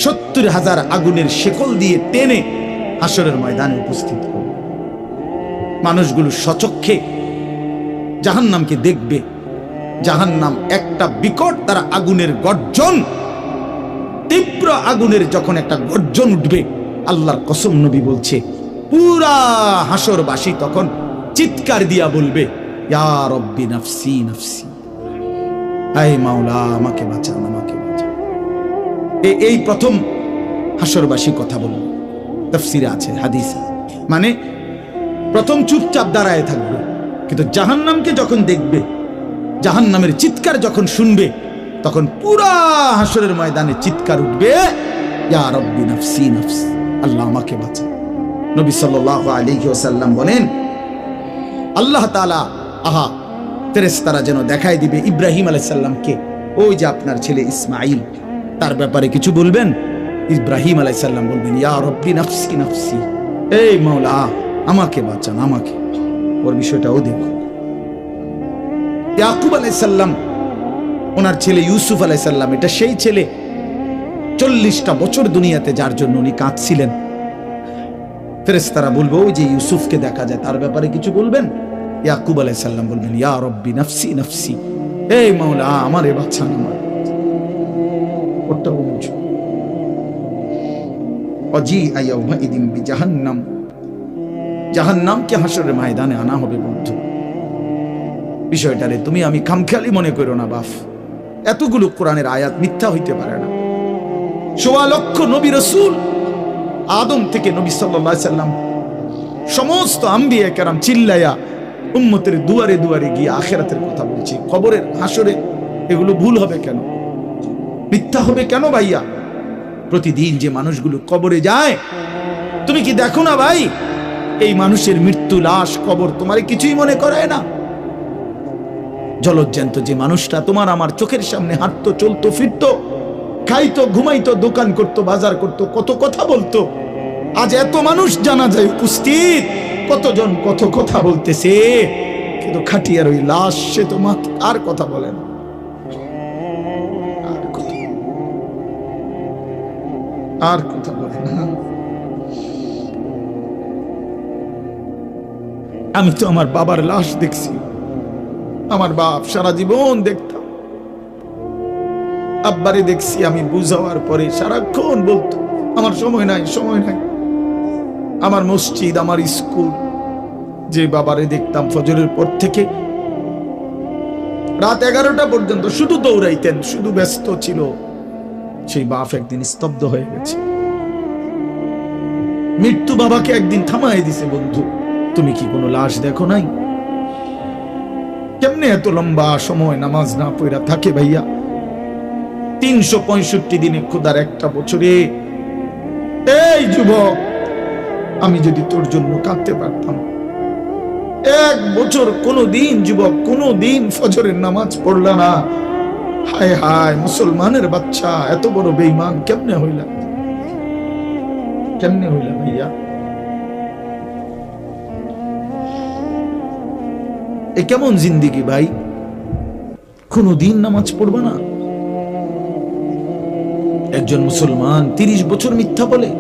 70,000 আগুনের শেকল দিয়ে টেনে হাসরের ময়দানে উপস্থিত করবে। মানুষগুলো সচক্ষে জাহান্নামকে দেখবে। জাহান্নাম একটা বিকট তারা আগুনের গর্জন, তীব্র আগুনের যখন একটা গর্জন উঠবে, আল্লাহর কসম নবী বলছে পুরা হাসরবাসী তখন চিৎকার দিয়া বলবে, ইয়া রব্বি নাফসি নাফসি, হে মাওলা আমাকে বাঁচান, আমাকে বাঁচান। এই প্রথম হাসরবাসী কথা বলবে। তাফসিরে আছে, হাদিসে, মানে প্রথম চুপচাপ দাঁড়ায় থাকবে, কিন্তু জাহান্নামকে যখন দেখবে, জাহান্নামের চিৎকার যখন শুনবে, তখন পুরা হাসরের ময়দানে চিৎকার উঠবে, ইয়া রব্বি নাফসি নাফসি, আল্লাহ আমাকে বাঁচান। নবী সাল্লাল্লাহু আলাইহি ওয়াসাল্লাম বলেন, আল্লাহ তাআলা ফেরেশতারা যেন দেখায় দিবে ইব্রাহিম আলাইহিস সালামকে, ওই যে আপনার ছেলে ইসমাঈল, তার ব্যাপারে কিছু বলবেন। ইব্রাহিম আলাইহিস সালাম বলবেন, ইয়া রব্বি নাফসি নাফসি, এই মাওলা আমাকে বাঁচান, আমাকে। ওর বিষয়টাও দেখো। ইয়াকুব আলাইহিস সালাম, ওনার ছেলে ইউসুফ আলাইহিস সালাম, এটা সেই ছেলে 40টা বছর দুনিয়াতে যার জন্য উনি কাঁদছিলেন। ফেরেশতারা বলবো, ওই যে ইউসুফকে দেখা যায়, তার ব্যাপারে কিছু বলবেন। ইয়াকুব আলাইহিস সালাম বলবেন, ইয়া রব্বি নাফসি নাফসি, এই মাওলা আমারে বাঁচান, আমার। ওটা বুঝো। অজি আয়াউমা ইদিন বিজাহান্নাম, জাহান্নামকে হাসরের ময়দানে আনা হবে বন্ধু। বিষয়টারে তুমি আমি খামখেয়ালি মনে করো না বাপ। এতগুলো কোরআনের আয়াত মিথ্যা হইতে পারে না। 1.25 লক্ষ নবী রাসূল, আদম থেকে নবী সাল্লাল্লাহু আলাইহি সাল্লাম, সমস্ত আম্বিয়া কেরাম চিল্লায়া উম্মতের দুয়ারে দুয়ারে গিয়ে আখিরাতের কথা বলছি। কবরের হাসরে এগুলো ভুল হবে কেন, মিথ্যা হবে কেন ভাইয়া? প্রতিদিন যে মানুষগুলো কবরে যায়, তুমি কি দেখো না ভাই, এই মানুষের মৃত্যু, লাশ, কবর তোমার কিছুই মনে করায় না? জলজ্জান্ত যে মানুষটা তোমার আমার চোখের সামনে হাঁটতো, চলতো, ফিরতো, খাইতো, ঘুমাইতো, দোকান করতো, বাজার করতো, কত কথা বলতো, আজ এত মানুষ জানা যায় উপস্থিত, কতজন কত কথা বলতেছে, কিন্তু খাটিয়ার ওই লাশ, সে তো আর কথা বলে না। আর কথা বলে না। আমি তো আমার বাবার লাশ দেখছি, আমার বাপ সারা জীবন দেখতাম, আব্বারে দেখছি আমি বুঝাওয়ার পরে সারাক্ষণ বলতো আমার সময় নাই, সময় নাই। আমার মসজিদ, আমার স্কুল, যে বাবারে দেখতাম ফজরের পর থেকে রাত 11টা পর্যন্ত শুধু দৌড়াইতেন, শুধু ব্যস্ত ছিল, সেই বাপ একদিন স্তব্ধ হয়ে গেছে। মৃত্যু বাবাকে একদিন থামায় দিছে, বন্ধু তুমি কি কোনো লাশ দেখো নাই? কেমনে এত লম্বা সময় নামাজ না পড়া থাকে ভাইয়া? 365 দিনে খোদার একটা বছরে। এই যুবক, আমি যদি তোর জন্য কাঁদতে পারতাম, 1 বছর কোনদিন যুবক, কোনদিন ফজরের নামাজ পড়লা না, হায় হায় মুসলমানের বাচ্চা, এত বড় বেঈমান কেমনে হইলা, কেমনে হইলা ভাইয়া? এ কেমন জিন্দেগি ভাই? কোনদিন নামাজ পড়বা না? একজন মুসলমান 30 বছর মিথ্যা বলে,